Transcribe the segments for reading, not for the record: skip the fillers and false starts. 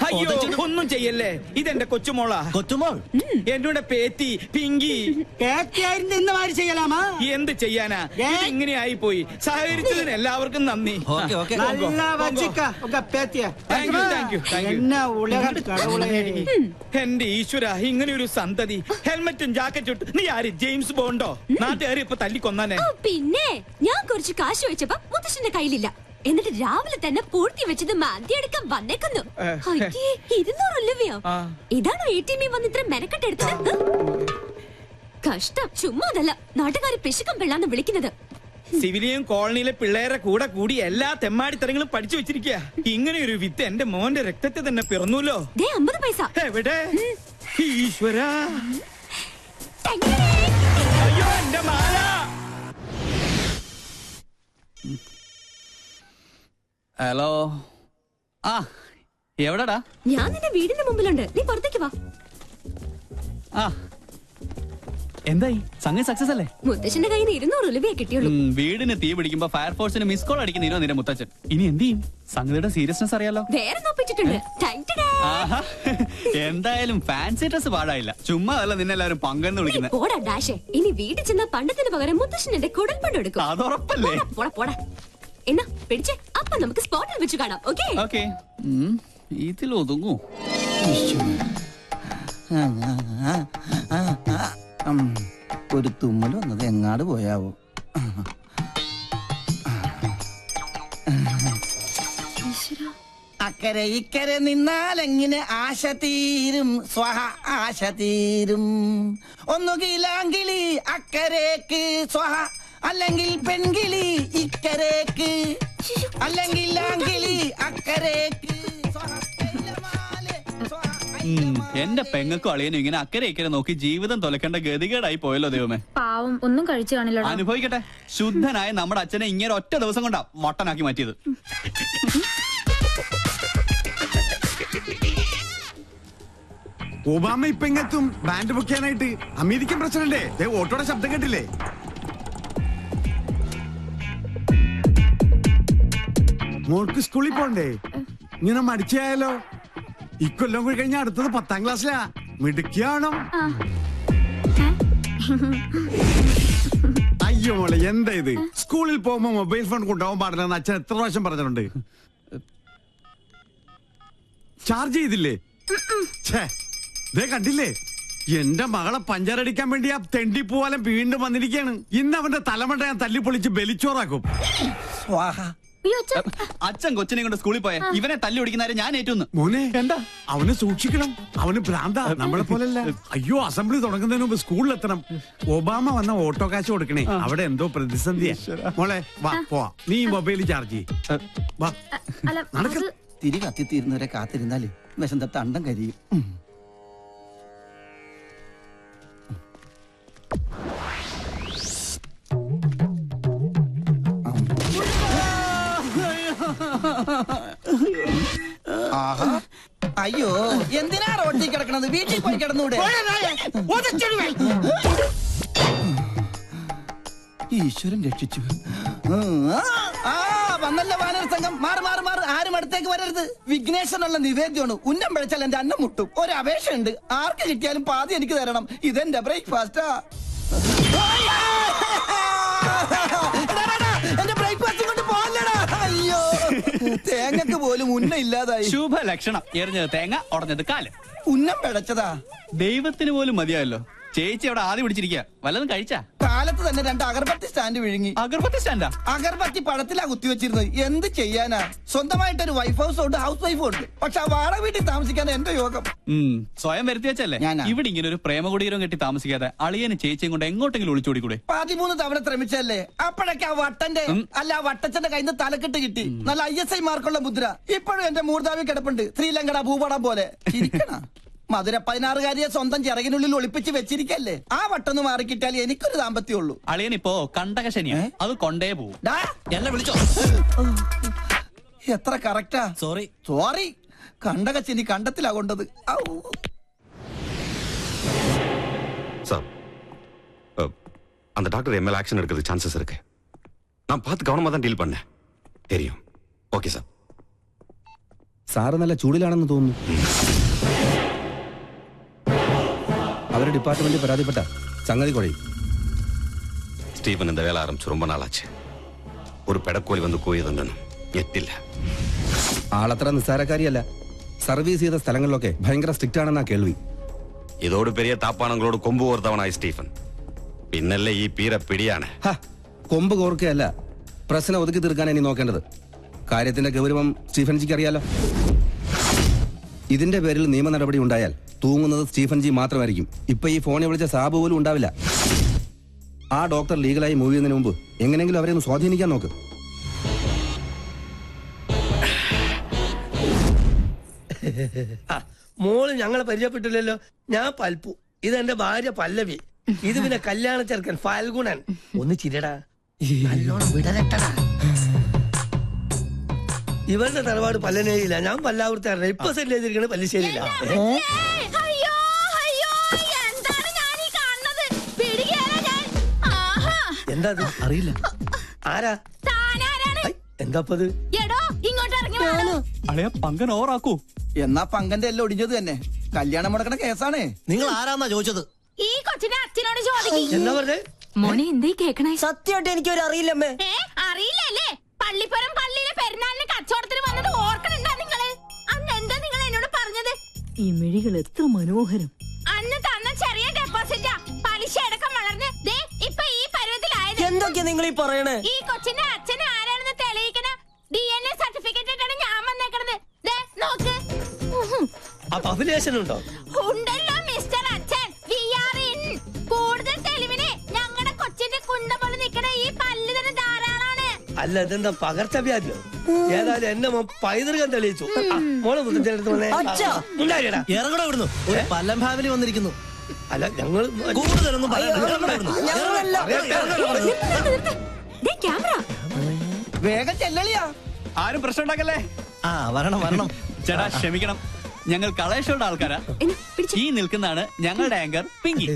അയ്യോ ഒന്നും ചെയ്യല്ലേ, ഇതെന്റെ കൊച്ചുമോളാ. കൊച്ചുമോൾ എന്നോട് പേത്തി പിങ്കി ചെയ്യലാമാ. എന്ത് ചെയ്യാനാ, ഇങ്ങനെ ആയി പോയി. സഹകരിച്ചതിന് എല്ലാവർക്കും നന്ദി. എന്റെ ഈശ്വര, ഇങ്ങനെ ഒരു സന്തതി. ഹെൽമെറ്റും ജാക്കറ്റും ഇട്ട് നീ ആര്, ജെയിംസ് ബോണ്ടോ? നാട്ടുകാരി ഇപ്പൊ തല്ലിക്കൊന്നാനെ. പിന്നെ ഞാൻ കുറച്ച് കാശ് വെച്ചപ്പോ മുത്തശ്ശന്റെ കയ്യിലില്ല. എന്നിട്ട് രാവിലെ തന്നെ പൂർത്തി വെച്ചത് മാന്തി എടുക്കാൻ വന്നേക്കുന്നു. 200 രൂപയോ? ഇതാണോ ATM വന്ന് ഇത്ര മെനക്കെട്ടെടുത്തത്? കഷ്ടം. ചുമ്മാ അതല്ല, നാട്ടുകാര് പിശുക്കം പിള്ളാന്ന് വിളിക്കുന്നത്. സിവിലിയൻ കോളനിയിലെ പിള്ളേരെ കൂടെ കൂടി എല്ലാ തെമ്മാടിത്തരങ്ങളും പഠിച്ചു വെച്ചിരിക്കുക. ഇങ്ങനെ ഒരു വിത്ത് എന്റെ മോന്റെ രക്തത്തെ തന്നെ പിറന്നൂല്ലോ. 50 പൈസ എവിടെ? ഈശ്വര, അയ്യോ എന്റെ മാല. ഹലോ, ആ എവിടെടാ? ഞാൻ നിന്റെ വീടിന്റെ മുമ്പിലുണ്ട്, നീ പുറത്തേക്ക് വാ. ആ എന്തായി, സംഗതി സക്സസ് അല്ലേ? മുത്തശ്ശന്റെ കയ്യിൽ നിന്ന് 200 രൂപയെ കിട്ടിയുള്ളൂ. വീടിന് തീ പിടിക്കുമ്പോ ഫയർഫോഴ്സിന് മിസ് കോൾ അടിക്കുന്നോ നിന്റെ മുത്തച്ഛൻ? ഇനി എന്ത് ചെയ്യും? സംഗതിയുടെ സീരിയസ്നെസ് അറിയാലോ. വേറെ നോപ്പിച്ചിട്ടുണ്ട്. എന്തായാലും ഫാൻസി ഡ്രസ് പാടായില്ല. ചുമ്മാ അല്ല നിന്നെല്ലാരും പങ്കെന്ന് വിളിക്കുന്നത്. പോടാ ഡാഷേ, ഇനി വീട്ടിൽ ചെന്ന പണ്ടത്തിന് പകരം മുത്തശ്ശൻ എന്റെ കുടൽപ്പണ്ട് എടുക്കും. അതുറപ്പല്ലേ? പോടാ പോടാ. എന്നാ പിടിച്ചേ, അപ്പൊ നമുക്ക് സ്പോട്ടിൽ വെച്ച് കാണാം. ഓക്കേ? ഇതിലൊതുങ്ങൂ. ഒരു തുമ്മൽ വന്നത് എങ്ങാട് പോയാവോ? അക്കരെ ഇക്കരെ നിന്നാലെങ്ങനെ ആശ തീരും, സ്വഹ ആശ തീരും. ഒന്നുകിലാങ്കിളി അക്കരേക്ക് സ്വഹ, അല്ലെങ്കിൽ പെൺകിളി ഇക്കരേക്ക്, അല്ലെങ്കിൽ ആങ്കിളി അക്കരേക്ക്. എന്റെ പെങ്ങൾക്കും അളിയനും ഇങ്ങനെ അക്കരെ ഇക്കരെ നോക്കി ജീവിതം തൊലക്കേണ്ട ഗതികേടായി പോയല്ലോ ദൈവമേ. പാവം, ഒന്നും കഴിച്ചു കാണില്ല. അനുഭവിക്കട്ടെ. ശുദ്ധനായ നമ്മുടെ അച്ഛനെ ഇങ്ങനെ ഒറ്റ ദിവസം കൊണ്ടാ വട്ടനാക്കി മാറ്റിയത്. ഒബാമ ഇപ്പൊ ഇങ്ങെത്തും ബാൻഡ് പൊക്കാനായിട്ട്. അമേരിക്കൻ പ്രസിഡന്റ് ഓട്ടോയുടെ ശബ്ദം കേട്ടില്ലേ? മോൾക്ക് സ്കൂളിൽ പോണ്ടേ? ഇങ്ങനെ മടിച്ചായാലോ? ഇക്കൊല്ലം കൂടി കഴിഞ്ഞാൽ അടുത്തത് 10ാം ക്ലാസ്സിലാ. മിടുക്കിയാണോ? അയ്യോ മോളെ, എന്താ ഇത്? സ്കൂളിൽ പോകുമ്പോ മൊബൈൽ ഫോൺ കൊണ്ടുപോകാൻ പാടില്ലെന്ന് അച്ഛൻ എത്ര പ്രാവശ്യം പറഞ്ഞിട്ടുണ്ട്. ചാർജ് ചെയ്തില്ലേ? കണ്ടില്ലേ, എന്റെ മകളെ പഞ്ചറടിക്കാൻ വേണ്ടി ആ തെണ്ടി പോവാലും വീണ്ടും വന്നിരിക്കുകയാണ്. ഇന്ന് അവന്റെ തലമണ്ട ഞാൻ തല്ലിപ്പൊളിച്ച് ബലിച്ചോറാക്കും. അച്ഛൻ കൊച്ചിനെ കൊണ്ട് സ്കൂളിൽ പോയ ഇവനെ തല്ലി ഓടിക്കുന്നവരെ ഞാൻ ഏറ്റുന്നു. മോനെ എന്താ? അവനെ സൂക്ഷിക്കണം, അവന് ഭ്രാന്താ, നമ്മളെ പോലല്ല. അയ്യോ, അസംബ്ലി തുടങ്ങുന്നതിന് മുമ്പ് സ്കൂളിലെത്തണം. ഒബാമ വന്ന ഓട്ടോ കാശ് കൊടുക്കണേ, അവിടെ എന്തോ പ്രതിസന്ധിയാ. മോളെ വാ പോവാ, നീ മൊബൈൽ ചാർജ് വാ. തിരി കത്തിത്തീരുന്നവരെ കാത്തിരുന്നാല് വിശന്ത തണ്ടം കരിയും. അയ്യോ, എന്തിനാ റോട്ടിൽ കിടക്കണത്? വീട്ടിൽ പോയി കിടന്നൂടെ? ഈശ്വരൻ രക്ഷിച്ചു. വന്നല്ല വാനര സംഘം. മാറി മാറി മാറി, ആരും അടുത്തേക്ക് വരരുത്. വിഘ്നേശ്വരനുള്ള നിവേദ്യമാണ്. ഉന്നം പിഴച്ചാൽ എന്റെ അന്നം മുട്ടും. ഒരു അപേക്ഷയുണ്ട്, ആർക്ക് കിട്ടിയാലും പാതി എനിക്ക് തരണം. ഇതെന്റെ ബ്രേക്ക്ഫാസ്റ്റാ. എന്റെ ബ്രേക്ക്ഫാസ്റ്റ് കൊണ്ട് പോകല്ലടാ. അയ്യോ, തേങ്ങക്ക് പോലും ഉന്നം ഇല്ലാതായി. ശുഭ ലക്ഷണം. എറിഞ്ഞത് തേങ്ങ, ഉടഞ്ഞത് കാല്. ഉന്നം പിഴച്ചതാ. ദൈവത്തിന് പോലും മതിയായല്ലോ. ചേച്ചി അവിടെ ആദ്യം പിടിച്ചിരിക്കുക. വല്ലതും കഴിച്ചാ? കാലത്ത് തന്നെ 2 അഗർബത്തി സ്റ്റാൻഡ് വിഴുങ്ങി. അഗർബത്തി സ്റ്റാൻഡാ? അഗർബത്തി പഴത്തിലാ കുത്തിവെച്ചിരുന്നത്. എന്ത് ചെയ്യാനാ? സ്വന്തമായിട്ടൊരു വൈഫ് ഹൗസ് ഉണ്ട്, ഹൗസ് വൈഫും ഉണ്ട്. പക്ഷെ ആ വാടക വീട്ടിൽ താമസിക്കാൻ എന്റെ യോഗം. സ്വയം വരുത്തി വെച്ചല്ലേ. ഇവിടെ ഇങ്ങനെ ഒരു പ്രേമകുടീരം കെട്ടി താമസിക്കാതെ അളിയന് ചേച്ചിയും കൊണ്ട് എങ്ങോട്ടെങ്കിലും ഒളിച്ചോടിക്കൂടെ? 13 തവണ ശ്രമിച്ചല്ലേ. അപ്പോഴൊക്കെ ആ വട്ടന്റെ അല്ല വട്ടച്ചന്റെ കയ്യിൽ നിന്ന് തലക്കെട്ട് കിട്ടി. നല്ല ISI മാർക്കുള്ള മുദ്ര ഇപ്പോഴും എന്റെ മൂർധാവി കിടപ്പുണ്ട്, ശ്രീലങ്കട ഭൂപടം പോലെ. മധുര 16കാരിയെ സ്വന്തം ചിറകിനുള്ളിൽ ഒളിപ്പിച്ച് വെച്ചിരിക്കല്ലേ. ആ വട്ടൊന്ന് മാറിക്കിട്ടാൽ എനിക്കൊരു ദാമ്പത്യമുള്ളൂ. അളിയനിപ്പോ കണ്ടകശനിയാ, അത് കൊണ്ടേ പോവും. എന്നെ വിളിച്ചോ? എത്ര കറക്റ്റാ. Sorry sorry. കണ്ടകശനി കണ്ടത്തിലാ കൊണ്ടത്. சார், அந்த டாக்டர் எம்எல் ஆக்ஷன் எடுக்கிறது சான்சஸ் இருக்கு. நான் பார்த்து கவனமா தான் டீல் பண்ணேன். தெரியும். Okay sir. സാറ് നല്ല ചൂടിലാണെന്ന് തോന്നുന്നു. അവരുടെ ഡിപ്പാർട്ട്മെന്റ് പരാതിപ്പെട്ട സംഗതി കുഴയും. സ്റ്റീഫൻ இந்த வேலை ஆரம்பிச்சு ரொம்ப நாளாச்சு. ഒരു പെടക്കോലി വന്ന് കോയതൊന്നും എത്തില്ല. ആളത്ര നിസ്സാരക്കാരിയല്ല. സർവീസ് ചെയ്ത സ്ഥലങ്ങളിലൊക്കെ ഭയങ്കര സ്ട്രിക്റ്റ് ആണെന്നാ കേൾവി. ഇതോട് പെരിയ താപ്പാണങ്ങളോട് കൊമ്പ് കോർത്തവനായി സ്റ്റീഫൻ. പിന്നല്ലേ ഈ പീര പിടിയാണ്. കൊമ്പ് കോർക്കുകയല്ല, പ്രശ്നം ഒതുക്കി തീർക്കാൻ ഇനി നോക്കേണ്ടത്. കാര്യത്തിന്റെ ഗൗരവം സ്റ്റീഫൻജിക്ക് അറിയാലോ. ഇതിന്റെ പേരിൽ നിയമ നടപടി ഉണ്ടായാൽ തൂങ്ങുന്നത് സ്റ്റീഫൻജി മാത്രമായിരിക്കും. ഇപ്പൊ ഈ ഫോണിൽ വിളിച്ച സാബ് പോലും ഉണ്ടാവില്ല. ആ ഡോക്ടർ ലീഗലായി മൂവ് ചെയ്യുന്നതിന് മുമ്പ് എങ്ങനെയെങ്കിലും അവരെ ഒന്ന് സ്വാധീനിക്കാൻ നോക്ക്. മോള് ഞങ്ങളെ പരിചയപ്പെട്ടില്ലല്ലോ. ഞാൻ പൽപ്പു, ഇതെന്റെ ഭാര്യ പല്ലവി, ഇത് പിന്നെ കല്യാണ ചെറുക്കൻ ഫാൽഗുണൻ. ഒന്ന് ചിരടാ, നല്ലോണം വിടരട്ടടാ. ഇവരുടെ തറവാട് പല്ലനേരിയില്ല, ഞാൻ പല്ലാവൂർത്താറില്ല. ഇപ്പൊ സെറ്റ് ചെയ്തിരിക്കണ പല്ലിശ്ശേരിയില്ല. എന്താ അറിയില്ല. ആരാ? എന്താപ്പത്? അളയാ പങ്കൻ ഓറാക്കൂ. എന്നാ പങ്കന്റെ എല്ലാം ഒടിഞ്ഞത് തന്നെ. കല്യാണം മുടക്കണ കേസാണ്. നിങ്ങൾ ആരാന്നാ ചോദിച്ചത്? ഈ കൊച്ചിനെ അച്ഛനോട് ചോദിക്കും. എന്താ പറഞ്ഞേ? മോനെ എന്തേ കേക്കണേ? സത്യമായിട്ട് എനിക്കൊരു അറിയില്ലമ്മേ. അറിയില്ലല്ലേ? പള്ളിപ്പുറം പള്ളിയിലെ പെരുന്നാളിന് കച്ചവടത്തിന് വന്നത് ഓർക്കണുണ്ടാ നിങ്ങള്? അന്ന് എന്താ നിങ്ങൾ എന്നോട് പറഞ്ഞത്? ഈ മിഴികൾ എത്ര മനോഹരം. അന്ന് തന്ന ചെറിയ ഡെപ്പോസിറ്റാ പലിശ അടക്കം വളർന്ന് ദേ ഇപ്പൊ ഈ പരുവത്തിലായത്. എന്തൊക്കെയാ നിങ്ങൾ ഈ പറയണേ? ഈ കൊച്ചിന്റെ അച്ഛൻ ആരാണെന്ന് തെളിയിക്കണ DNA സർട്ടിഫിക്കറ്റ് ഇട്ടാണ് ഞാൻ വന്നേക്കണത്. ദേ നോക്ക്. അപ്പൊ അഭിലേഷൻ ഉണ്ടോ? ഉണ്ടല്ലോ മിസ്റ്റർ അച്ഛൻ. We are in. കൂടുതൽ തെളിവിന് ഞങ്ങളുടെ കൊച്ചിന്റെ കുണ്ട പോലെ നിക്കണ ഈ പല്ല് തന്നെ ധാരാളാണ്. അല്ല, ഇതെന്താ പകർച്ചവ്യാധിയോ? ഏതായാലും എന്നെ പൈതൃകം തെളിയിച്ചു. മോളെ മുത്തച്ഛനടുത്ത് വന്നേ. ഇറങ്ങണ ഇവിടുന്നു. ഒരു പല്ലം ഫാമിലി വന്നിരിക്കുന്നു. അല്ല, ഞങ്ങൾ കൂടുതലൊന്നും ദേ ക്യാമറ. വേഗം ചെല്ലളിയാ. ആരും പ്രശ്നം ഉണ്ടാക്കല്ലേ. വരണം വരണം. ചേട്ടാ ക്ഷമിക്കണം, ഞങ്ങൾ കളേഷോടെ ആൾക്കാരാ. ഈ നിൽക്കുന്നതാണ് ഞങ്ങളുടെ ആങ്കർ പിങ്കി.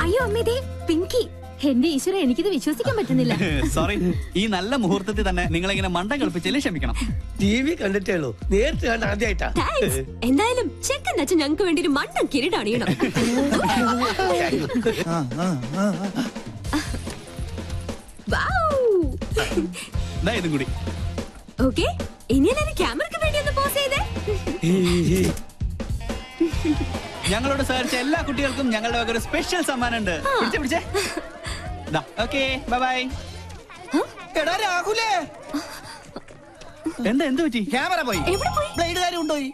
അയ്യോ അമ്മേ, ദേ പിങ്കി. എന്റെ ഈശ്വര, എനിക്കിത് വിശ്വസിക്കാൻ പറ്റുന്നില്ല. സോറി, ഈ നല്ല മുഹൂർത്തത്തിൽ തന്നെ നിങ്ങളിങ്ങനെ മണ്ടം കളിപ്പിച്ചല്ലേ ക്ഷമിക്കണം. TV കണ്ടിട്ടേ ഉള്ളൂ, നേരിട്ട് കണ്ട ആദ്യമായിട്ടാ. താങ്ക്സ്. എന്തായാലും ചെക്കൻ അച്ഛൻ ഞങ്ങൾക്ക് വേണ്ടി ഒരു മണ്ടൻ കിരീടണിയണം. ഇതും കൂടി. ഓക്കെ, ഇനി എല്ലാവരും ക്യാമറയ്ക്ക് വേണ്ടി ഒന്ന് പോസ് ചെയ്തേ. ഞങ്ങളോട് സഹകരിച്ച എല്ലാ കുട്ടികൾക്കും ഞങ്ങളുടെ വക ഒരു സ്പെഷ്യൽ സമ്മാനം ഉണ്ട്. പിടിച്ചേ. Okay, bye bye. എടാ രാഹുലേ, എന്താ എന്ത് പറ്റി? ക്യാമറ പോയി. എവിടെ പോയി? ബ്ലേഡുകാരും ഉണ്ടോയി.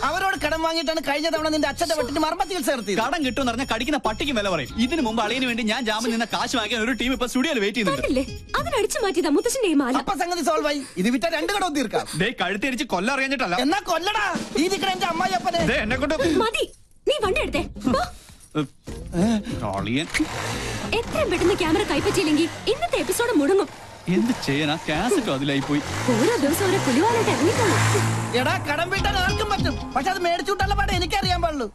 അവരോട് കടം വാങ്ങിയിട്ടാണ് കഴിഞ്ഞ തവണ നിന്റെ അച്ഛന്റെ വെട്ടിന് മർമ്മ ചികിത്സ നടത്തിയത്. കടം കിട്ടുമെന്ന് പറഞ്ഞാൽ കടിക്കുന്ന പട്ടിക്ക് വില പറയും. ഇതിനു മുമ്പ് അളിയന് വേണ്ടി ഞാൻ ജാമ്യം നിന്ന കാശ് വാങ്ങിയ ഒരു ടീം ഇപ്പൊ സ്റ്റുഡിയോയിൽ വെയിറ്റ് ചെയ്യുന്നുണ്ട്. അതിനടിച്ചു മാറ്റിയതാ മുത്തശ്ശന്റെ ഈ മാല. അപ്പൊ സംഗതി സോൾവ് ആയി. ഇത് വിറ്റ 2 കടവും തീർക്കാം. കഴുത്തിരിച്ച് കൊല്ലം അറിയാഞ്ഞിട്ടല്ല. എന്നാ കൊല്ലടാ. ഈ നിക്കണ എന്റെ അമ്മായിയപ്പനെ. എന്നെ കൊണ്ട് മതി, നീ വണ്ടി എടുത്തേ. എത്രയും പെട്ടെന്ന് ക്യാമറ കൈപ്പറ്റിയില്ലെങ്കിൽ ഇന്നത്തെ എപ്പിസോഡ് മുടങ്ങും. എന്ത് ചെയ്യാനാ? കാസറ്റോ അതിലായി പോയി. ഓരോ ദിവസം ഓരോ പുലിവാലായിട്ട് ഇറങ്ങിക്കോളൂ. എടാ, കടം വീട്ടാൻ ആർക്കും പറ്റും, പക്ഷെ അത് മേടിച്ചുവിട്ടുള്ള പാടെ എനിക്കറിയാൻ പാടുള്ളൂ.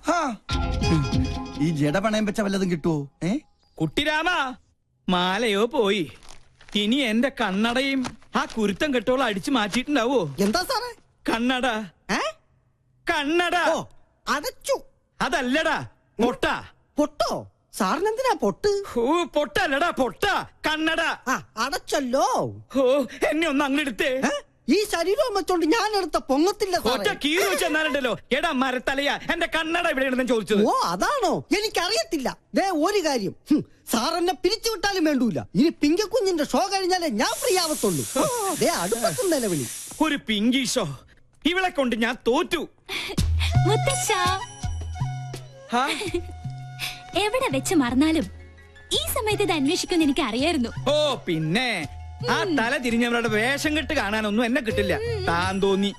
ഈ ജട പണയം വെച്ച വല്ലതും കിട്ടുവോ? കുട്ടിരാമ, മാലയോ പോയി. ഇനി എന്റെ കണ്ണടയും ആ കുരുത്തം കെട്ടോളം അടിച്ചു മാറ്റിയിട്ടുണ്ടാവോ? എന്താ സാറേ? കണ്ണട. കണ്ണട അടച്ചു. അതല്ലടാ, പൊട്ട. പൊട്ടോ? സാറിനെന്തിനാ പൊട്ട്? പൊട്ടല്ലടാ, പൊട്ട. കണ്ണട അടച്ചല്ലോ. എന്നെ ഒന്ന് അങ്ങെടുത്തേ. ഈ ശരീരം വെച്ചോണ്ട് ഞാൻ എടുത്ത പൊങ്ങത്തില്ല. ഒറ്റ കീറി വെച്ചെന്നാലുണ്ടല്ലോ. എടാ മരത്തലയാ, എന്റെ കണ്ണട എവിടെയാണെന്ന് ചോദിച്ചത്. ഓ അതാണോ? എനിക്കറിയത്തില്ല. ദേ ഒരു കാര്യം, സാർ എന്നെ പിരിച്ചുവിട്ടാലും വേണ്ടൂല. ഇനി പിങ്കക്കുഞ്ഞിന്റെ ഷോ കഴിഞ്ഞാലേ ഞാൻ ഫ്രീ ആവത്തുള്ളൂ. ദേ അടുപ്പത്തും നിലവിളി. ഒരു പിങ്കി ഷോ. ഇവളെ കൊണ്ട് ഞാൻ തോറ്റു. മുത്തശ്ശ, എവിടെ വെച്ച് മറന്നാലും ഈ സമയത്ത് ഇത് അന്വേഷിക്കുമെന്ന് എനിക്ക് അറിയായിരുന്നു. ഓ പിന്നെ, ആ തല തിരിഞ്ഞവരുടെ വേഷം കെട്ട് കാണാനൊന്നും എന്നെ കിട്ടില്ല. താൻ തോന്നി.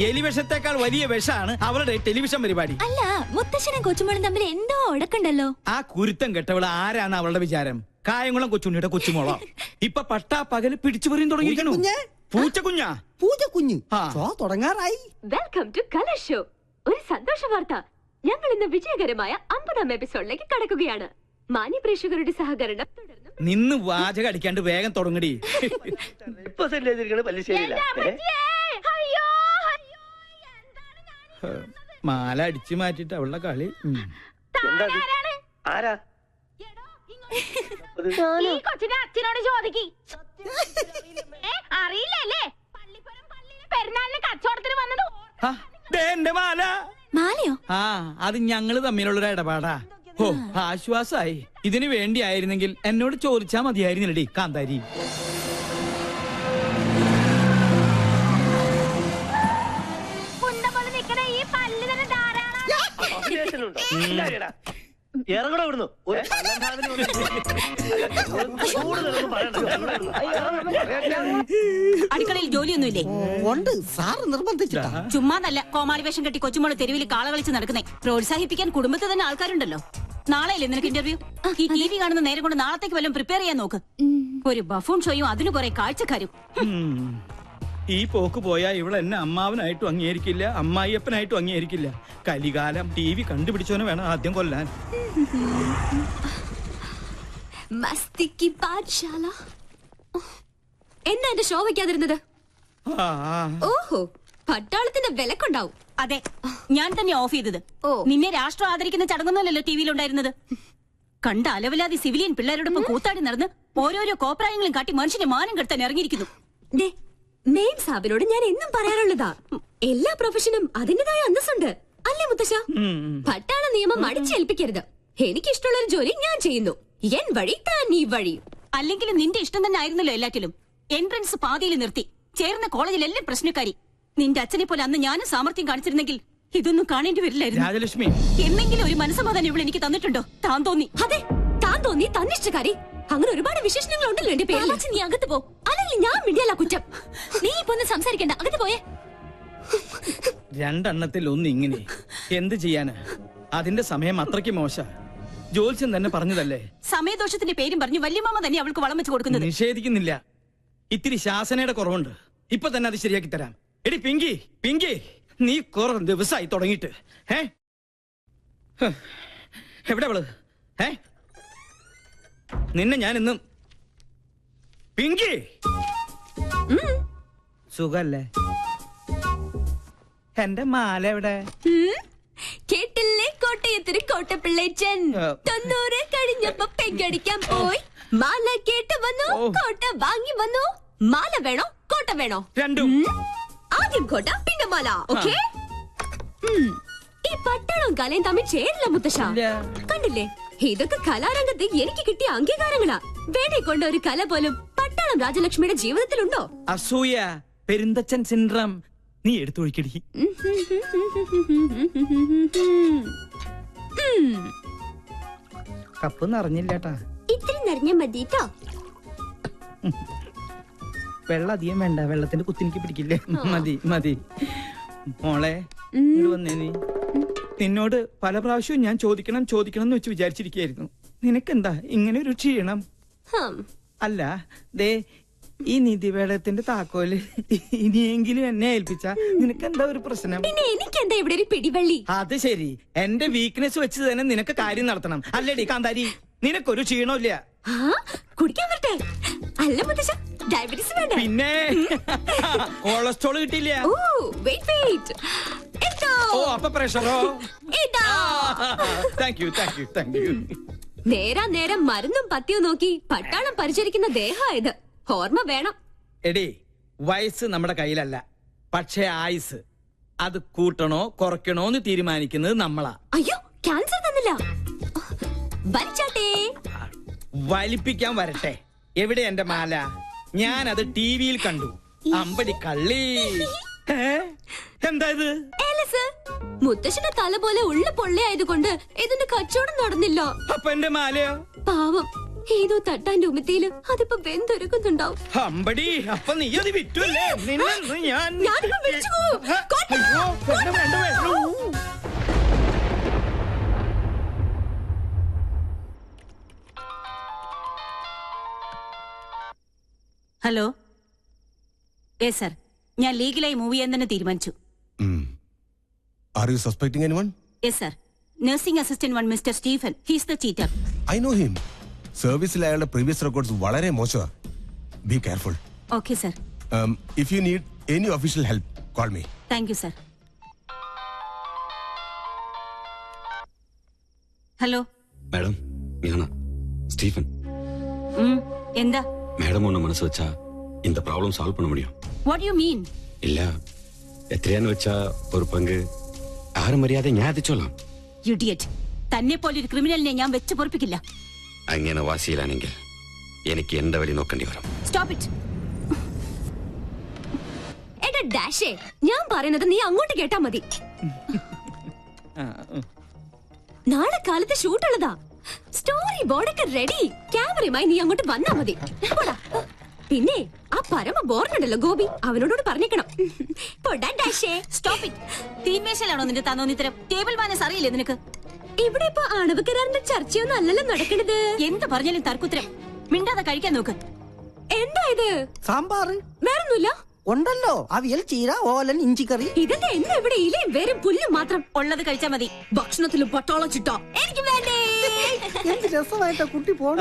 എലിവിഷത്തേക്കാൾ വലിയ വിഷമാണ് അവളുടെ ടെലിവിഷൻ പരിപാടി. അല്ല, മുത്തശ്ശനും കൊച്ചുമോളും തമ്മിൽ എന്തോ ഉടക്കുണ്ടല്ലോ. ആ കുരുത്തം കെട്ടവള് ആരാണ് അവളുടെ വിചാരം? കായംകുളം കൊച്ചുണ്ണിയുടെ കൊച്ചുമോളോ? ഇപ്പൊ പട്ടാ പകല് പിടിച്ചു പറയും തുടങ്ങിയിരിക്കണു. പൂച്ചക്കുഞ്ഞാ? പൂജക്കുഞ്ഞ് ഷോ തുടങ്ങാറായി. Welcome to colour show. ഒരു സന്തോഷ വാർത്ത, ഞങ്ങൾ ഇന്ന് വിജയകരമായ 50ാം എപ്പിസോഡിലേക്ക് കടക്കുകയാണ്. മാന്യ പ്രേക്ഷകരുടെ സഹകരണം തുടർന്നും നിന്ന് വാചകം അടിക്കാണ്ട് വേഗം തുടങ്ങടി. ഇപ്പൊ സെറ്റ് ചെയ്തിരിക്കണ പല്ലിശ്ശേരിയില്ല. മാല അടിച്ചു മാറ്റിട്ട് അവളുടെ കളി. എന്താ ആരാ ഈ കൊച്ചിനെ അച്ഛനോട് ചോദിക്കി. അറിയില്ലല്ലേ പെരുന്നാളിന് കച്ചവടത്തിന് വന്നത്. എന്റെ മാല. മാലയോ? ആ, അത് ഞങ്ങള് തമ്മിലുള്ളൊരു ഇടപാടാ. ഓ, ആശ്വാസായി. ഇതിനു വേണ്ടി ആയിരുന്നെങ്കിൽ എന്നോട് ചോദിച്ചാ മതിയായിരുന്നില്ലടി കാന്താരി. ഈ പല്ല് തന്നെ ധാരാളം. ഇറങ്ങണോ ഇവിടുന്ന്? ഒരു അടുക്കളയിൽ ജോലിയൊന്നുമില്ലേ? ഉണ്ട്, സാറ് നിർബന്ധിച്ചിട്ടാ. ചുമ്മാതല്ല കോമാളി വേഷം കെട്ടി കൊച്ചുമോള് തെരുവിൽ കാള കളിച്ച് നടക്കുന്നേ. പ്രോത്സാഹിപ്പിക്കാൻ കുടുംബത്തിൽ തന്നെ ആൾക്കാരുണ്ടല്ലോ. നാളെയല്ലേ നിനക്ക് ഇന്റർവ്യൂ? ഈ TV കാണുന്ന നേരം കൊണ്ട് നാളത്തേക്ക് വല്ലതും പ്രിപ്പയർ ചെയ്യാൻ നോക്ക്. ഒരു ബഫൂൺ ഷോയും അതിന് കുറെ കാഴ്ചക്കാരും. ഈ പോക്ക് പോയാ ഇവിടെ എന്നെ അമ്മാവനായിട്ടും അംഗീകരിക്കില്ല, അമ്മായിയപ്പനായിട്ടും അംഗീകരിക്കില്ല. കലികാലം TV കണ്ടുപിടിച്ചോനെ വേണം ആദ്യം കൊല്ലാൻ. മസ്തിക്ക് പാഠശാല. എന്നാ എന്റെ ഷോ വെക്കാതിരുന്നത്? ഓഹോ, പട്ടാളത്തിന്റെ വിലക്കുണ്ടാവും. അതെ, ഞാൻ തന്നെ ഓഫ് ചെയ്തത്. നിന്നെ രാഷ്ട്രം ആദരിക്കുന്ന ചടങ്ങൊന്നുമല്ലല്ലോ TVയിലുണ്ടായിരുന്നത്. കണ്ട അലവലാതി സിവിലിയൻ പിള്ളേരോടൊപ്പം കൂത്താടി നടന്ന് ഓരോരോ കോപ്രായങ്ങളും കാട്ടി മനുഷ്യനെ മാനം കെടുത്താൻ ഇറങ്ങിയിരിക്കുന്നു. മെയിൻ സാബിനോട് ഞാൻ എന്നും പറയാറുള്ളതാ, എല്ലാ പ്രൊഫഷനും അതിന്റേതായ അന്തസ്സുണ്ട് അല്ലേ മുത്തശ്ശ? പട്ടാള നിയമം അടിച്ചേൽപ്പിക്കരുത്. എനിക്കിഷ്ടമുള്ള ഒരു ജോലി ഞാൻ ചെയ്യുന്നു. എൻ വഴി താൻ ഈ വഴി. അല്ലെങ്കിലും നിന്റെ ഇഷ്ടം തന്നെ ആയിരുന്നല്ലോ എല്ലാറ്റിലും. എൻട്രൻസ് പാതിയിൽ നിർത്തി ചേർന്ന കോളേജിലെല്ലാം പ്രശ്നക്കാരി. നിന്റെ അച്ഛനെ പോലെ അന്ന് ഞാനും സാമർത്ഥ്യം കാണിച്ചിരുന്നെങ്കിൽ ഇതൊന്നും കാണേണ്ടി വരില്ലായിരുന്നു. രാജലക്ഷ്മി, എന്നെങ്കിലും ഒരു മനസ്സമാധാനം ഇവിടെ എനിക്ക് തന്നിട്ടുണ്ടോ? താൻ തോന്നി. അതെ, താൻ തോന്നി, തന്നിഷ്ടക്കാരി. അങ്ങനെ ഒരുപാട് വിശേഷണങ്ങൾ ഉണ്ടല്ലോ എന്റെ പേരിൽ. നീ അകത്ത് പോ, അല്ലെങ്കിൽ ഞാൻ മിണ്ടിയല്ല കുറ്റം. നീ ഇപ്പൊ ഒന്ന് സംസാരിക്കണ്ട, അകത്ത് പോയേ. രണ്ടെണ്ണത്തിൽ ഒന്ന് ഇങ്ങനെ എന്ത് ചെയ്യാന്? അതിന്റെ സമയം അത്രയ്ക്ക് മോശ. ജോത്സ്യം തന്നെ പറഞ്ഞതല്ലേ. സമയദോഷത്തിന്റെ പേരും പറഞ്ഞു വല്യമാമ തന്നെ അവൾക്ക് വളം വെച്ച് കൊടുക്കുന്നത്. നിഷേധിക്കുന്നില്ല, ഇത്തിരി ശാസനയുടെ കുറവുണ്ട്. ഇപ്പൊ തന്നെ അത് ശരിയാക്കി തരാം. എടി പിങ്കി, പിങ്കി, നീ കുറെ ദിവസമായി തുടങ്ങിയിട്ട്. എവിടെ അവള്? നിന്നെ ഞാൻ ഇന്നും. പിങ്കി, സുഖല്ലേ? എന്റെ മാല എവിടെ? കേട്ടില്ലേ കോട്ടയത്തിന് കോട്ടപ്പിള്ളേച്ചൻ 90 കഴിഞ്ഞപ്പോ പെങ്കടിക്കാൻ പോയി. മാല കേട്ട് വന്നു, കോട്ട വാങ്ങി വന്നു. മാല വേണോ കോട്ട വേണോ? രണ്ടും. ആദ്യം കോട്ട പിന്നെ മാല. ഓക്കേ. ഈ പട്ടാളവും കലയും തമ്മിൽ ചേരില്ല മുത്തശ്ശ. കണ്ടില്ലേ, ഇതൊക്കെ കലാരംഗത്ത് എനിക്ക് കിട്ടിയ അംഗീകാരങ്ങളാ. വേണേ കൊണ്ട ഒരു കല പോലും പട്ടാളം രാജലക്ഷ്മിയുടെ ജീവിതത്തിലുണ്ടോ? അസൂയ, പെരുന്തച്ചൻ സിൻഡ്രം. നീ എടുത്തൊഴിക്കടി. കപ്പ് നിറഞ്ഞില്ലേട്ടാ. ഇത്തിരി നിറഞ്ഞ മതിട്ടോ. വെള്ളം അധികം വേണ്ട, വെള്ളത്തിന്റെ കുത്തിനിക്ക് പിടിക്കില്ലേ. മതി മതി. മോളെ ഇങ്ങോട്ട് വന്നേ. നീ നിന്നോട് പല പ്രാവശ്യവും ഞാൻ ചോദിക്കണം ചോദിക്കണം എന്ന് വെച്ച് വിചാരിച്ചിരിക്കുകയായിരുന്നു. നിനക്കെന്താ ഇങ്ങനെ ഒരു ക്ഷീണം? അല്ല, ദേ ഈ നിധിവേടത്തിന്റെ താക്കോല് ഇനിയെങ്കിലും എന്നെ ഏൽപ്പിച്ച നിനക്കെന്താ ഒരു പ്രശ്നം? പിന്നെ എനിക്കെന്താ ഇവിടെ ഒരു പിടിവള്ളി? അത് ശരി, എന്റെ വീക്ക്നെസ് വെച്ച് തന്നെ നിനക്ക് കാര്യം നടത്തണം അല്ലേടി കാന്താരി? നിനക്കൊരു ക്ഷീണമില്ല. കുടിക്കാൻ വരട്ടെ? അല്ല മുത്തശ്ശ, ഡയബറ്റീസ് വേണ്ട. പിന്നെ കൊളസ്ട്രോൾ കിട്ടിയില്ല. ഓ, അപ്പൊ പ്രഷറോ? Thank you thank you thank you. നേരാ നേരം മരുന്നും പത്തിയും നോക്കി പട്ടാളം പരിചരിക്കുന്ന ദേഹമായത്. ഓർമ്മ വേണം. എടി, വയസ്സ് നമ്മുടെ കയ്യിലല്ല, പക്ഷേ ആയുസ് അത് കൂട്ടണോ കുറയ്ക്കണോ എന്ന് തീരുമാനിക്കുന്നത് നമ്മളാ. അയ്യോ, ക്യാൻസർ തന്നില്ല. വലിച്ചാട്ടേ. വലിപ്പിക്കാൻ വരട്ടെ. എവിടെ എന്റെ മാല? ഞാനത് ടിവിയിൽ കണ്ടു. അമ്പടി കള്ളി. എന്താ ഇത്? മുത്തശ്ശന്റെ തല പോലെ ഉള്ള പൊള്ളയായതുകൊണ്ട് ഇതിന്റെ കച്ചവടം നടന്നില്ല. അപ്പൊ എന്റെ മാലയോ? പാവം, ഏതോ തട്ടാന്റെ ഉമത്തിയില് അതിപ്പോ വെന്തൊരുക്കുന്നുണ്ടാവും. അമ്പടി, അപ്പൊ നീ അത് വിറ്റുവല്ലേ? ഞാൻ ഹലോ. യെസ് സർ, ഞാൻ ലീഗലായി മൂവ് ചെയ്യാൻ തന്നെ തീരുമാനിച്ചു. Are you suspecting anyone? Yes, sir. Nursing assistant one, Mr. Stephen. He's the cheater. I know him. സർവീസിൽ അയാളുടെ പ്രീവിയസ് റെക്കോർഡ്സ് വളരെ മോശമാണ്. Be careful. Okay sir. If you need any official help call me. Thank you sir. Hello madam, ഞാനാ Stephen. എന്താ madam ஒண்ணு மனசு வச்சா இந்த ப்ராப்ளம் சால்வ் பண்ண முடியும். What you mean? இல்ல എത്രയാന്ന് വെച്ചാ ഒരു പങ്ക് ആരും അറിയാതെ ഞാൻ എത്തിച്ചോളാം. ഇഡിയറ്റ്. തന്നെ പോലെ ഒരു ക്രിമിനലിനെ ഞാൻ വെച്ച് പൊറപ്പിക്കില്ല. അങ്ങനെ വാശിയിലാണെങ്കിൽ എനിക്ക് എന്റെ വഴി നോക്കേണ്ടി വരും. Stop it. എടാ ഡാഷേ, ഞാൻ പറയുന്നത് നീ അങ്ങോട്ട് കേട്ടാ മതി. നാളെ കാലത്ത് ഷൂട്ടുള്ളതാ. സ്റ്റോറി ബോർഡൊക്കെ റെഡി. ക്യാമറയുമായി നീ അങ്ങോട്ട് വന്നാ മതി. പിന്നെ ആ പരമ ബോർഡുണ്ടല്ലോ ഗോപി, അവനോട് പറഞ്ഞേക്കണം. Stop it. തീന്മേശയിലാണോ നിന്റെ തന്നോന്നിത്തരം? ടേബിൾ മാനേഴ്സ് അറിയില്ലേ നിനക്ക്? ഇവിടെ ഇപ്പൊ അണവ് കരാറിന്റെ ചർച്ചയൊന്നും അല്ലല്ലോ നടക്കണത്. എന്ത് പറഞ്ഞാലും തർക്കുത്തരം. മിണ്ടാതെ കഴിക്കാൻ നോക്ക്. എന്താ ഇത്? സാമ്പാർ വേറൊന്നുമില്ല ഉണ്ടല്ലോ. അവിയൽ, ചീര, ഓലൻ, ഇഞ്ചിക്കറി. ഇതെന്താ എന്താ ഇവിടെ ഇലയും വേരും പുല്ലും മാത്രം? ഉള്ളത് കഴിച്ചാ മതി. ഭക്ഷണത്തിലും പട്ടാള ചിട്ട എനിക്ക് വേണ്ടേ. എന്ത് രസമായിട്ടാ കുട്ടി പോണ.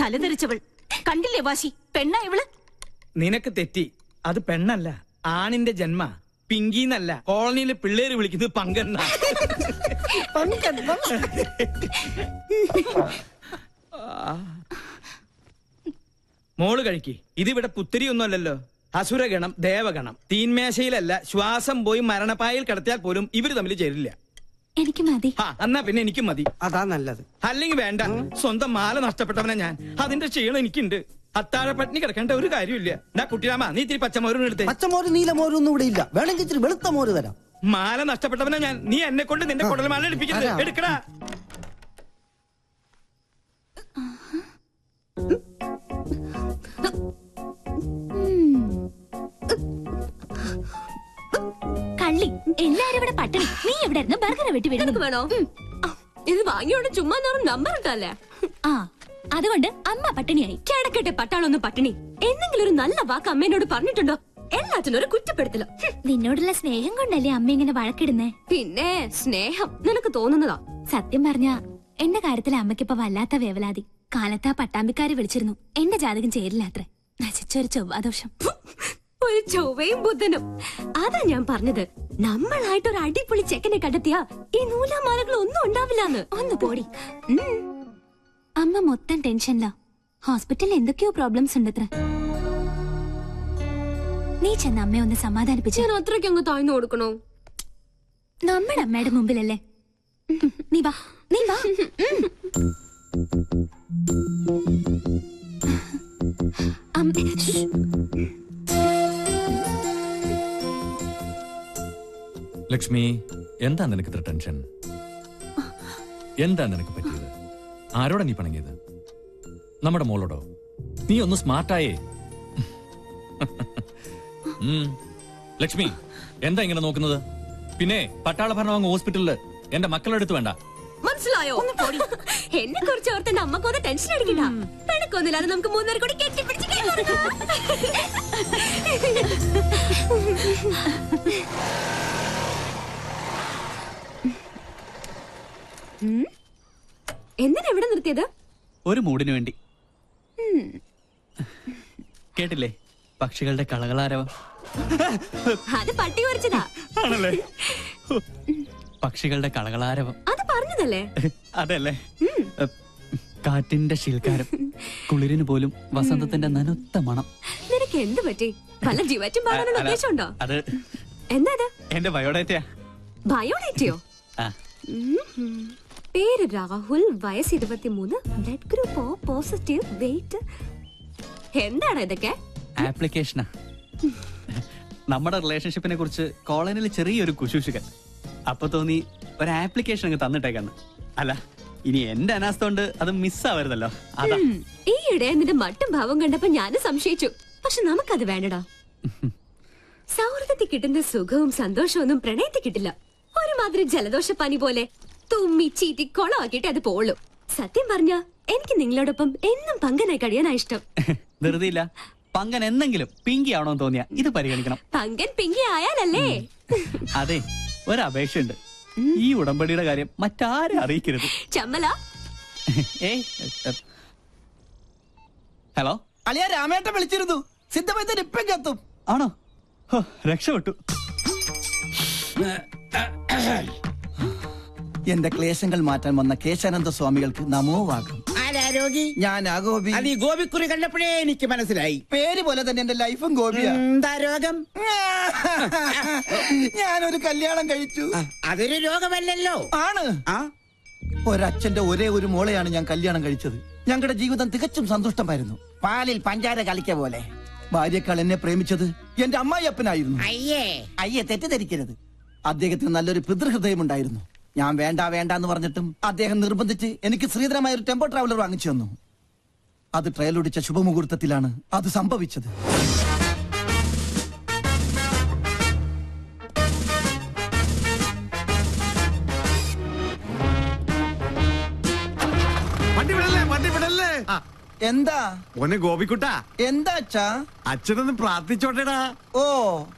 തലതെറിച്ചവൾ കണ്ടില്ലേ വാശി? പെണ്ണാ ഇവള്. നിനക്ക് തെറ്റി. അത് പെണ്ണല്ല, ആണിന്റെ ജന്മ. പിങ്കിന്നല്ല. കോളനിയിലെ പിള്ളേര് വിളിക്കുന്നത് പങ്കെണ്ണ. മോള് കഴിക്ക്. ഇതിവിടെ പുത്തിരിയൊന്നും അല്ലല്ലോ. അസുരഗണം, ദേവഗണം. തീന്മേശയിലല്ല, ശ്വാസം പോയി മരണപ്പായിൽ കിടത്തിയാൽ പോലും ഇവര് തമ്മിൽ ചേരില്ല. എനിക്ക് മതി. എന്നാ പിന്നെ എനിക്കും മതി. അതാ നല്ലത്. അല്ലെങ്കിൽ വേണ്ട. സ്വന്തം മാല നഷ്ടപ്പെട്ടവനാ ഞാൻ. അതിന്റെ ക്ഷീണം എനിക്കുണ്ട്. അത്താഴ പട്ടിണി കിടക്കേണ്ട ഒരു കാര്യമില്ല. എന്നാ കുട്ടിരാമ, നീ ഇത്തിരി പച്ചമോരും എടുത്തേ. പച്ചമോര് നീലമോരും ഒന്നും ഇവിടെ ഇല്ല. വേണമെങ്കിൽ ഇത്തിരി വെളുത്ത മോര് തരാം. മാല നഷ്ടപ്പെട്ടവനാ ഞാൻ. നീ എന്നെ കൊണ്ട് നിന്റെ കുടൽമാല എടുപ്പിക്കുന്നത്. എടുക്കടാ. കള്ളി, എല്ലാരും ഇവിടെ പട്ടിണി. നീ എവിടെ ഇരുന്ന് ബർഗർ വെട്ടി വീടുന്നത് വേണോ? ഇത് വാങ്ങിയോണ്ട് ചുമ്മാ നമ്പർ ഇട്ടല്ലേ. ആ, അതുകൊണ്ട് അമ്മ പട്ടിണിയായി. കിടക്കട്ടെ പട്ടാളൊന്നും പട്ടിണി. എന്തെങ്കിലും ഒരു നല്ല വാക്ക് അമ്മേനോട് പറഞ്ഞിട്ടുണ്ടോ? എല്ലാത്തിനും ഒരു കുറ്റപ്പെടുത്തലോ. നിന്നോടുള്ള സ്നേഹം കൊണ്ടല്ലേ അമ്മ ഇങ്ങനെ വഴക്കിടുന്നേ? പിന്നെ സ്നേഹം നിനക്ക് തോന്നുന്നതാ. സത്യം പറഞ്ഞ എന്റെ കാര്യത്തിൽ അമ്മയ്ക്കിപ്പോ വല്ലാത്ത വേവലാതി. കാലത്താ പട്ടാമ്പിക്കാര് വിളിച്ചിരുന്നു. എന്റെ ജാതകം ചേരില്ലാത്രേ. നശിച്ചൊരു ചൊവ്വാദോഷം. ഒരു ചൊവ്വയും ബുധനും. അതാ ഞാൻ പറഞ്ഞത്, നമ്മളായിട്ട് ഒരു അടിപൊളി ചെക്കനെ കണ്ടെത്തിയാ ഈ നൂലാമാലകൾ ഒന്നും ഉണ്ടാവില്ലാന്ന്. ഒന്ന് പോടി. അമ്മ മൊത്തം ടെൻഷനിലാ. ഹോസ്പിറ്റലിൽ എന്തൊക്കെയോ പ്രോബ്ലംസ് ഉണ്ടത്ര. നീ ചെന്ന് അമ്മയെ ഒന്ന് സമാധാനിപ്പിച്ചു. ഞാൻ അത്രയ്ക്ക് അങ്ങ് താഴ്ന്നു കൊടുക്കണോ? നമ്മുടെ അമ്മയുടെ മുമ്പിലല്ലേ. നീ വാ, നീ വാ. ലക്ഷ്മി, എന്താ നിനക്ക് ഇത്ര ടെൻഷൻ? എന്താ നിനക്ക് പറ്റിയത്? ആരോടാ നീ പണങ്ങിയത്? നമ്മുടെ മോളോടോ? നീ ഒന്ന് സ്മാർട്ടായേ. ലക്ഷ്മി, എന്താ ഇങ്ങനെ നോക്കുന്നത്? പിന്നെ പട്ടാള ഭരണം അങ്ങ് ഹോസ്പിറ്റലില് എന്റെ മക്കളുടെ അടുത്ത് വേണ്ട. മനസ്സിലായോ? എന്നെ കുറിച്ച് ഓർത്ത് നമ്മക്കൊന്ന് ടെൻഷൻ അടിക്കണ്ട. പിണക്കൊന്നുമില്ലാതെ നമുക്ക് മൂന്നുപേർ കൂടി കെട്ടിപ്പിടിച്ച് എന്തിനാ ഇവിടെ നിർത്തിയത്? ഒരു മൂടിന് വേണ്ടി. കേട്ടില്ലേ പക്ഷികളുടെ കളകളാരവം? അത് പട്ടി കുറിച്ചതാ. ആണല്ലേ? പക്ഷികളുടെ കളകളാരവം അത് പറഞ്ഞതല്ലേ? അതല്ലേ? കാറ്റിന്റെ ശീൽക്കാരം, കുളിരിന് പോലും വസന്തത്തിന്റെ നനുത്ത മണം. നിനക്ക് എന്ത് പറ്റി? പല ജീവറ്റും പാടാനുള്ള ഉദ്ദേശമുണ്ടോ? അത് എന്താ എന്റെ ബയോഡേറ്റയാ. ബയോഡേറ്റയോ? പേര് രാഹുൽ, വയസ്സ് 23, blood group O positive, weight. എന്താണ് ഇതൊക്കെ? ആപ്ലിക്കേഷനാ. നമ്മുടെ റിലേഷൻഷിപ്പിനെ കുറിച്ച് കോളനിയിൽ ചെറിയൊരു കുശൂഷുകൻ. അപ്പൊ തോന്നി ഒരു ആപ്ലിക്കേഷൻ അങ്ങ് തന്നിട്ടേക്കാന്ന്. അല്ല, ഇനി എന്റെ അനാസ്ഥ കൊണ്ട് അത് മിസ്സാവരുതല്ലോ. അതാ. ഈയിടെ നിന്റെ മട്ടും ഭാവം കണ്ടപ്പോ ഞാനും സംശയിച്ചു. പക്ഷെ നമുക്കത് വേണ്ടടാ. സൗഹൃദത്തിൽ കിട്ടുന്ന സുഖവും സന്തോഷവും ഒന്നും പ്രണയത്തിൽ കിട്ടില്ല. ഒരുമാതിരി ജലദോഷ പനി പോലെ തുമ്മി ചീറ്റി കൊളമാക്കിയിട്ട് അത് പോളൂ. സത്യം പറഞ്ഞ എനിക്ക് നിങ്ങളോടൊപ്പം എന്നും പങ്കനായി കഴിയാനാ ഇഷ്ടം. ധൃതിയില്ല. പങ്കൻ എന്തെങ്കിലും പിങ്കി ആവണമെന്ന് തോന്നിയാ ഇത് പരിഗണിക്കണം. പങ്കൻ പിങ്കി ആയാലല്ലേ? അതെ, ഒരപേക്ഷയുണ്ട്. ഈ ഉടമ്പടിയുടെ കാര്യം മറ്റാരും അറിയിക്കരുത്. ചമ്മല, ഹലോ അളിയ രാമേട്ടൻ വിളിച്ചിരുന്നു. സിദ്ധവൈദ്യൻ ഇപ്പം എത്തും. ആണോ? രക്ഷപ്പെട്ടു. എന്റെ ക്ലേശങ്ങൾ മാറ്റാൻ വന്ന കേശാനന്ദ സ്വാമികൾക്ക് നമോവാകും. ഞാൻ ആ ഗോപി. അത് ഈ ഗോപിക്കുറി കണ്ടപ്പോഴേ എനിക്ക് മനസ്സിലായി. പേര് പോലെ തന്നെ എന്റെ ലൈഫും ഗോപിയാ. എന്താ രോഗം? ഞാനൊരു കല്യാണം കഴിച്ചു. അതൊരു രോഗമല്ലല്ലോ. ആണ്. ഒരച്ഛന്റെ ഒരേ ഒരു മോളെയാണ് ഞാൻ കല്യാണം കഴിച്ചത്. ഞങ്ങളുടെ ജീവിതം തികച്ചും സന്തുഷ്ടമായിരുന്നു. പാലിൽ പഞ്ചാര കളിക്ക പോലെ. ഭാര്യക്കാൾ എന്നെ പ്രേമിച്ചത് എന്റെ അമ്മായിയപ്പനായിരുന്നു. അയ്യേ തെറ്റിദ്ധരിക്കരുത്. അദ്ദേഹത്തിന് നല്ലൊരു പിതൃഹൃദയമുണ്ടായിരുന്നു. ഞാൻ വേണ്ട വേണ്ട എന്ന് പറഞ്ഞിട്ടും അദ്ദേഹം നിർബന്ധിച്ച് എനിക്ക് ശ്രീധരമായ ഒരു ടെമ്പോ ട്രാവലർ വാങ്ങിച്ചു തന്നു. അത് ട്രയലൊടിച്ച ശുഭമുഹൂർത്തത്തിലാണ് അത് സംഭവിച്ചത്. എന്താ ഓനെ ഗോപിക്കുട്ട? എന്താ അച്ഛാ? അച്ഛനൊന്ന് പ്രാർത്ഥിച്ചോട്ടേടാ. ഓ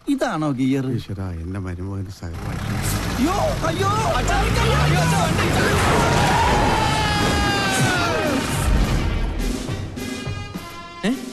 ഇതാണോ ഗിയർ? ഈശ്വരാ, എന്റെ മരുമകന് സഹമായി. അയ്യോ അച്ഛാ